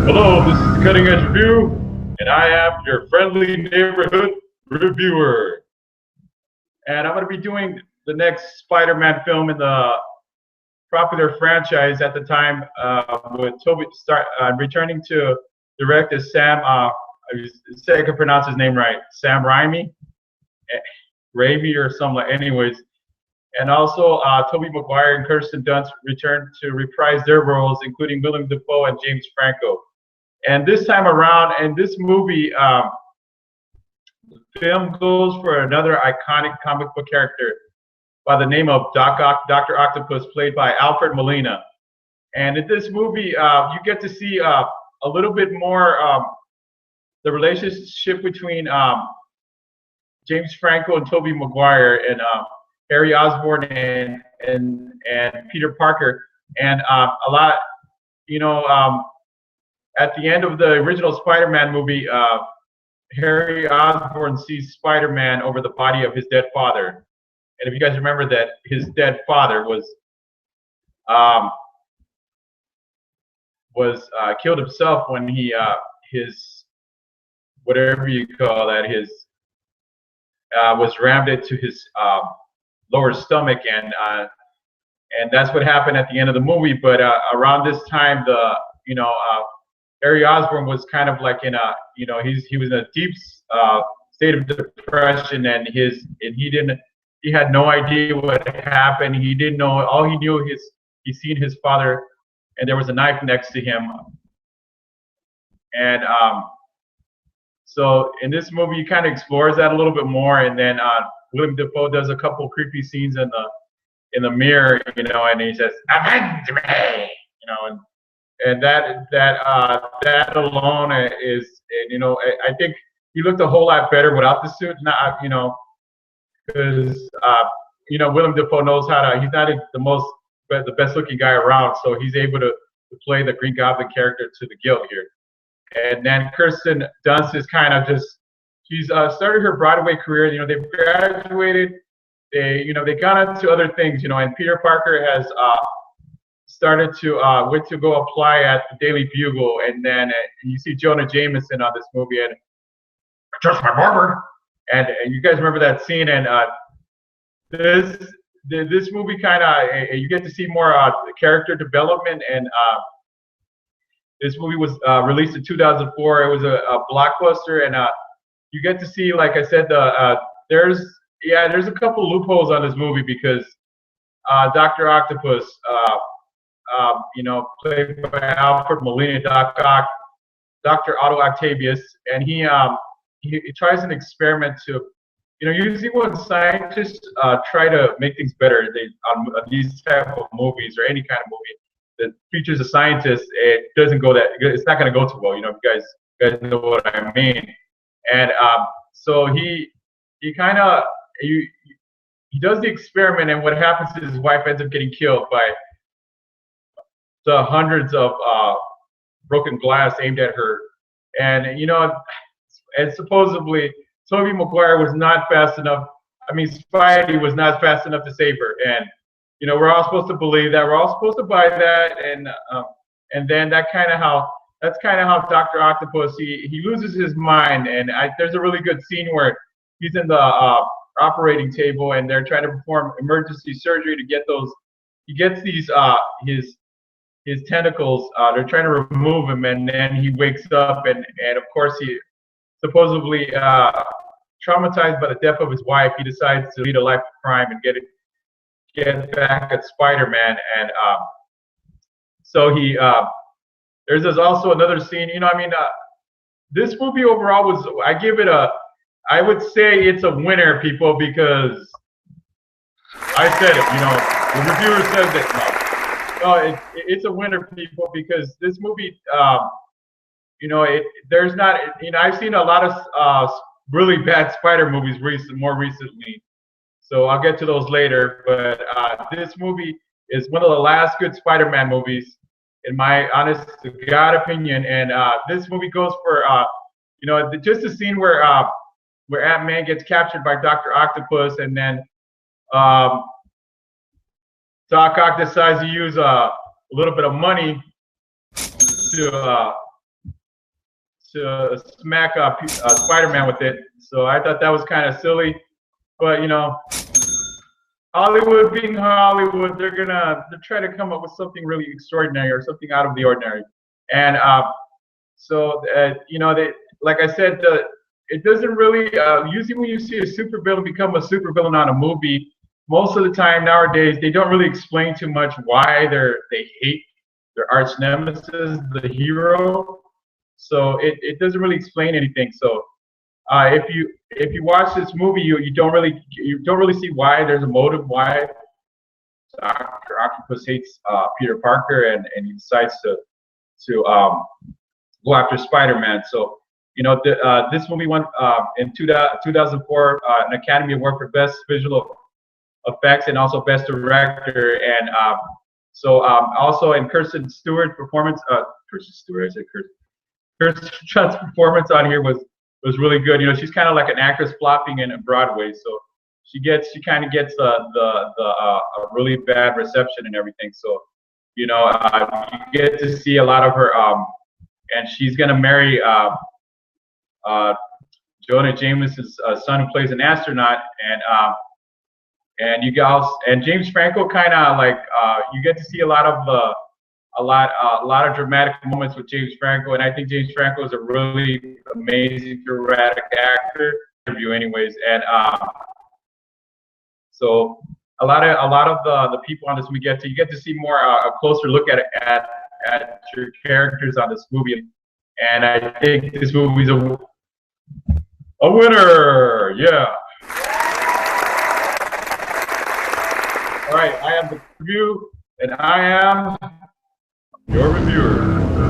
Hello, this is Cutting Edge Review, and I am your friendly neighborhood reviewer. And I'm going to be doing the next Spider-Man film in the popular franchise at the time, with Toby returning to direct as Sam. I say I can pronounce his name right, Sam Raimi, Raimi or something. Anyways, and also Tobey Maguire and Kirsten Dunst returned to reprise their roles, including Willem Dafoe and James Franco. And this time around, in this movie, the film goes for another iconic comic book character by the name of Dr. Octopus, played by Alfred Molina. And in this movie, you get to see a little bit more the relationship between James Franco and Tobey Maguire, and Harry Osborn and Peter Parker, and a lot, you know. At the end of the original Spider-Man movie, Harry Osborn sees Spider-Man over the body of his dead father. And if you guys remember that, his dead father was killed himself when he his, whatever you call that, his was rammed into his lower stomach, and that's what happened at the end of the movie. But around this time, Harry Osborn was kind of like in a, he was in a deep state of depression, and he had no idea what happened. He didn't know. All he knew is he seen his father, and there was a knife next to him. And so in this movie, he kind of explores that a little bit more, and then Willem Dafoe does a couple creepy scenes in the mirror, and he says, "Avenge me," and that alone is, I think he looked a whole lot better without the suit. Not, because Willem Dafoe knows how to. He's not the best looking guy around, so he's able to play the Green Goblin character to the guild here. And then Kirsten Dunst is kind of just, she's started her Broadway career. They've graduated. They got into other things. And Peter Parker has started to went to go apply at the Daily Bugle, and then you see Jonah Jameson on this movie, and just my barber, and you guys remember that scene. And this movie kind of, you get to see more character development, and this movie was released in 2004. It was a blockbuster, and you get to see, like I said, there's a couple loopholes on this movie, because Dr. Octopus, played by Alfred Molina, Dr. Otto Octavius, and he tries an experiment to, usually when scientists try to make things better, on these type of movies, or any kind of movie that features a scientist, it doesn't go it's not going to go too well. You guys know what I mean. And so he does the experiment, and what happens is his wife ends up getting killed by the hundreds of broken glass aimed at her. And and supposedly Tobey Maguire was not fast enough. Spidey was not fast enough to save her. And we're all supposed to believe that. We're all supposed to buy that. And then that's kind of how Dr. Octopus, he loses his mind. And there's a really good scene where he's in the operating table, and they're trying to perform emergency surgery to get those. He gets these his tentacles. They're trying to remove him, and then he wakes up, and of course, he supposedly traumatized by the death of his wife. He decides to lead a life of crime and get back at Spider-Man. And so there's also another scene. This movie overall was, I would say it's a winner, people, because I said it. The reviewer says it. No, it's a winner, people, because this movie, there's not, I've seen a lot of really bad Spider movies more recently, so I'll get to those later. But this movie is one of the last good Spider-Man movies, in my honest to God opinion. And this movie goes for, just the scene where Ant-Man gets captured by Dr. Octopus, and then Doc Ock decides to use a little bit of money to smack Spider-Man with it. So I thought that was kind of silly, but you know, Hollywood being Hollywood, they're trying to come up with something really extraordinary or something out of the ordinary. And you know, like I said, it doesn't really. Usually, when you see a supervillain become a supervillain on a movie, most of the time nowadays they don't really explain too much why they hate their arch nemesis, the hero. So it doesn't really explain anything. So if you watch this movie, you don't really see why there's a motive why Dr. Octopus hates Peter Parker and he decides to go after Spider-Man. So you know this movie won in 2004 an Academy Award for Best Visual Effects and also Best Director, and also in Kirsten Stewart's performance. Kirsten Dunst's performance on here was really good. You know, she's kind of like an actress flopping in Broadway, so she kind of gets a really bad reception and everything. So you know, you get to see a lot of her, and she's gonna marry Jonah Jameson's son, who plays an astronaut, and you guys and James Franco kind of like you get to see a lot of dramatic moments with James Franco, and I think James Franco is a really amazing dramatic actor. Anyways, and so a lot of the people on this you get to see more a closer look at your characters on this movie, and I think this movie's a winner. Yeah. All right, I am the review, and I am your reviewer.